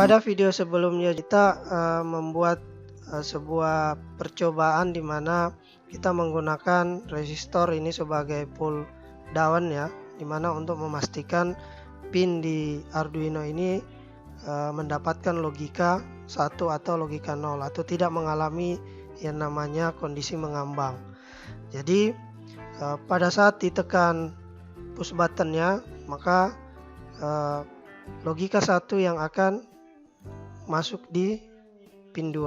Pada video sebelumnya kita membuat sebuah percobaan di mana kita menggunakan resistor ini sebagai pull down ya, di mana untuk memastikan pin di Arduino ini mendapatkan logika 1 atau logika 0 atau tidak mengalami yang namanya kondisi mengambang. Jadi pada saat ditekan push buttonnya, maka logika 1 yang akan masuk di pin 2.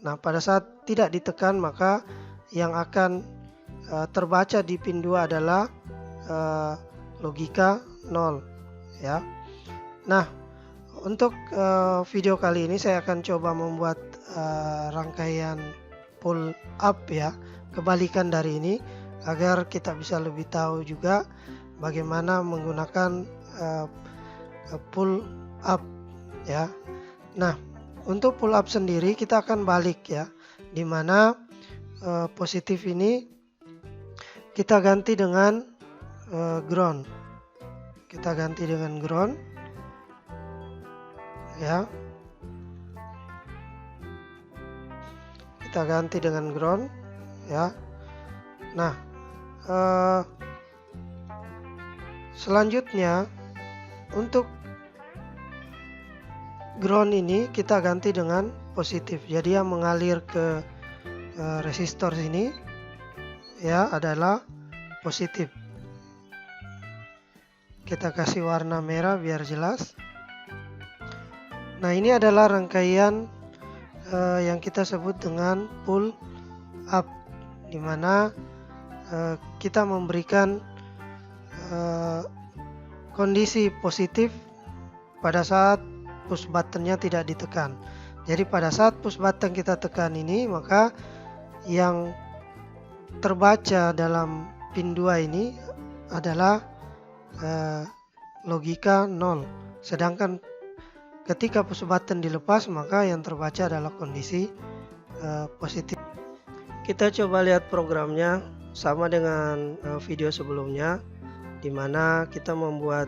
Nah, pada saat tidak ditekan, maka yang akan terbaca di pin 2 adalah logika 0 ya. Nah, untuk video kali ini saya akan coba membuat rangkaian pull up ya, kebalikan dari ini, agar kita bisa lebih tahu juga bagaimana menggunakan pull up ya. Nah, untuk pull up sendiri kita akan balik ya, dimana positif ini kita ganti dengan ground. Kita ganti dengan ground ya. Kita ganti dengan ground ya. Nah, selanjutnya untuk ground ini kita ganti dengan positif. Jadi yang mengalir ke resistor sini ya adalah positif. Kita kasih warna merah biar jelas. Nah, ini adalah rangkaian yang kita sebut dengan pull up, di mana kita memberikan kondisi positif pada saat push buttonnya tidak ditekan. Jadi pada saat push button kita tekan ini, maka yang terbaca dalam pin 2 ini adalah logika 0. Sedangkan ketika push button dilepas, maka yang terbaca adalah kondisi positif. Kita coba lihat programnya sama dengan video sebelumnya, di mana kita membuat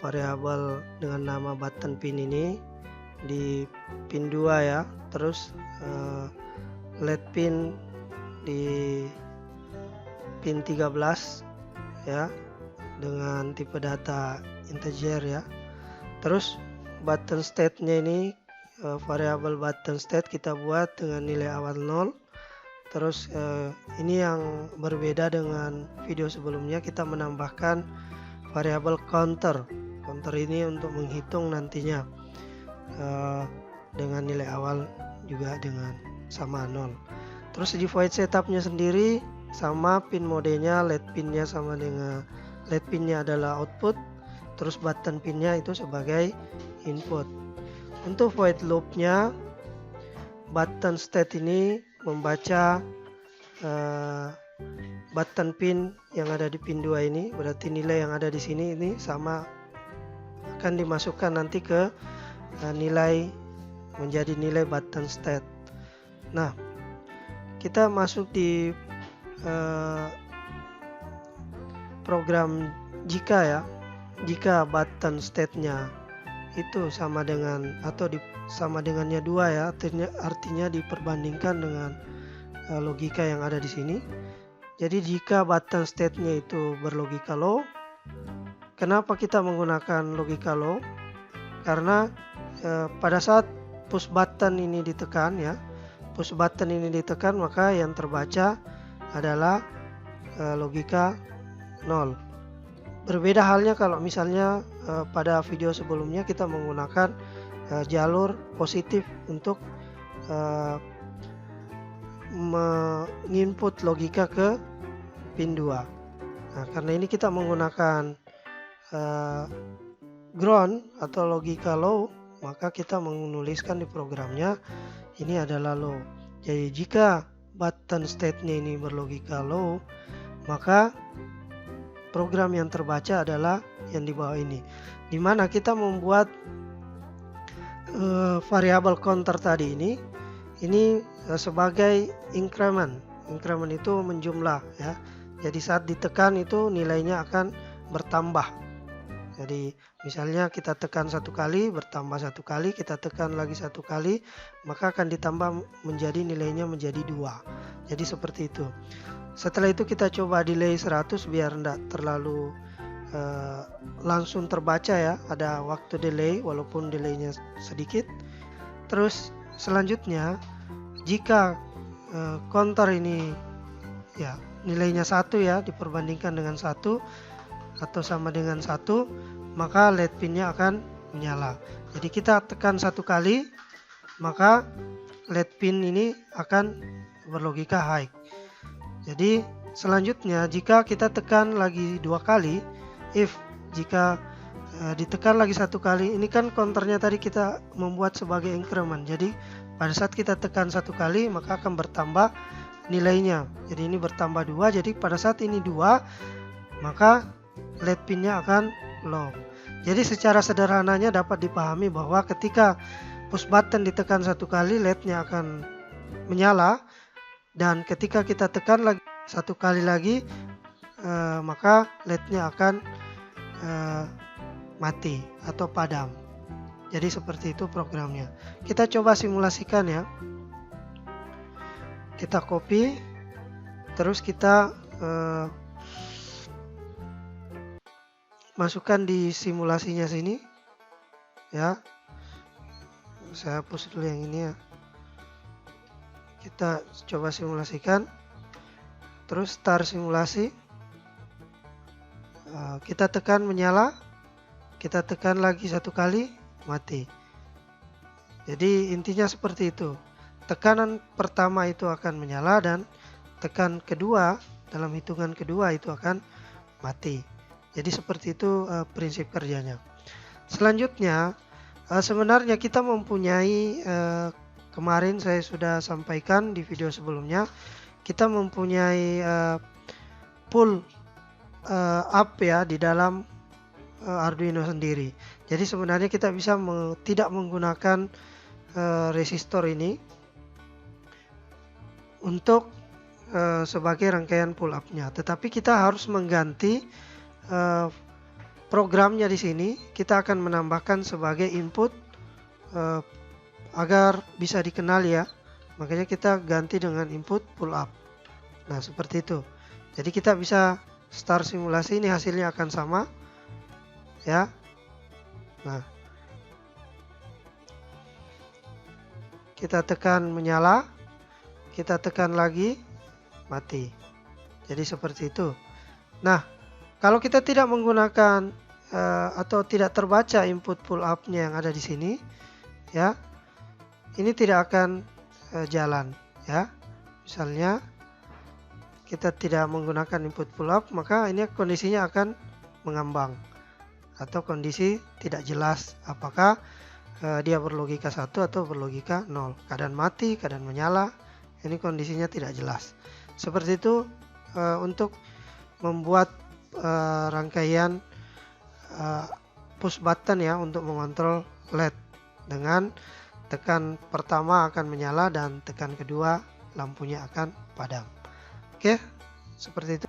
variabel dengan nama button pin ini di pin 2 ya. Terus LED pin di pin 13 ya, dengan tipe data integer ya. Terus button state-nya ini variabel button state kita buat dengan nilai awal 0. Terus ini yang berbeda dengan video sebelumnya, kita menambahkan variabel counter. Counter ini untuk menghitung nantinya dengan nilai awal juga dengan sama 0. Terus di void setupnya sendiri sama, pin modenya LED pinnya sama dengan LED pinnya adalah output, terus button pinnya itu sebagai input. Untuk void loopnya, button state ini membaca button pin yang ada di pin 2 ini, berarti nilai yang ada di sini ini sama akan dimasukkan nanti ke nilai menjadi nilai button state. Nah, kita masuk di program jika ya, jika button state-nya itu sama dengan atau sama dengannya 2 ya, artinya diperbandingkan dengan logika yang ada di sini. Jadi jika button state-nya itu berlogika low, kenapa kita menggunakan logika low? Karena pada saat push button ini ditekan ya, push button ini ditekan, maka yang terbaca adalah logika 0. Berbeda halnya kalau misalnya pada video sebelumnya kita menggunakan jalur positif untuk menginput logika ke pin 2. Nah, karena ini kita menggunakan ground atau logika low, maka kita menuliskan di programnya ini adalah low. Jadi jika button state-nya ini berlogika low, maka program yang terbaca adalah yang di bawah ini, di mana kita membuat variabel counter tadi ini sebagai increment. Increment itu menjumlah ya. Jadi saat ditekan itu nilainya akan bertambah Jadi misalnya kita tekan satu kali, bertambah satu kali, kita tekan lagi satu kali, maka akan ditambah menjadi nilainya menjadi 2. Jadi seperti itu. Setelah itu kita coba delay 100 biar tidak terlalu langsung terbaca ya, ada waktu delay walaupun delaynya sedikit. Terus selanjutnya jika counter ini ya nilainya 1 ya, diperbandingkan dengan 1 atau sama dengan 1, maka LED pinnya akan menyala. Jadi kita tekan satu kali, maka LED pin ini akan berlogika high. Jadi selanjutnya jika kita tekan lagi 2 kali, jika ditekan lagi 1 kali, ini kan counternya tadi kita membuat sebagai increment. Jadi pada saat kita tekan 1 kali, maka akan bertambah nilainya. Jadi ini bertambah 2. Jadi pada saat ini 2, maka LED pinnya akan low. Jadi secara sederhananya dapat dipahami bahwa ketika push button ditekan 1 kali, LED-nya akan menyala, dan ketika kita tekan lagi 1 kali lagi, maka LED-nya akan mati atau padam. Jadi seperti itu programnya. Kita coba simulasikan ya. Kita copy, terus kita masukkan di simulasinya sini ya. Saya hapus dulu yang ini ya. Kita coba simulasikan, terus start simulasi. Kita tekan menyala, kita tekan lagi 1 kali, mati. Jadi intinya seperti itu. Tekanan pertama itu akan menyala, dan tekan kedua dalam hitungan kedua itu akan mati. Jadi seperti itu prinsip kerjanya. Selanjutnya sebenarnya kita mempunyai, kemarin saya sudah sampaikan di video sebelumnya, kita mempunyai pull up ya di dalam Arduino sendiri. Jadi sebenarnya kita bisa tidak menggunakan resistor ini untuk sebagai rangkaian pull up-nya, tetapi kita harus mengganti programnya di sini. Kita akan menambahkan sebagai input agar bisa dikenal ya. Makanya kita ganti dengan input pull up. Nah, seperti itu. Jadi kita bisa start simulasi, ini hasilnya akan sama ya. Nah, kita tekan menyala, kita tekan lagi, mati. Jadi seperti itu. Nah, kalau kita tidak menggunakan atau tidak terbaca input pull up-nya yang ada di sini ya, ini tidak akan jalan ya. Misalnya kita tidak menggunakan input pull up, maka ini kondisinya akan mengambang atau kondisi tidak jelas apakah dia berlogika 1 atau berlogika 0. Keadaan mati, keadaan menyala, ini kondisinya tidak jelas. Seperti itu untuk membuat rangkaian push button ya, untuk mengontrol LED dengan tekan pertama akan menyala dan tekan kedua lampunya akan padam. Oke, seperti itu.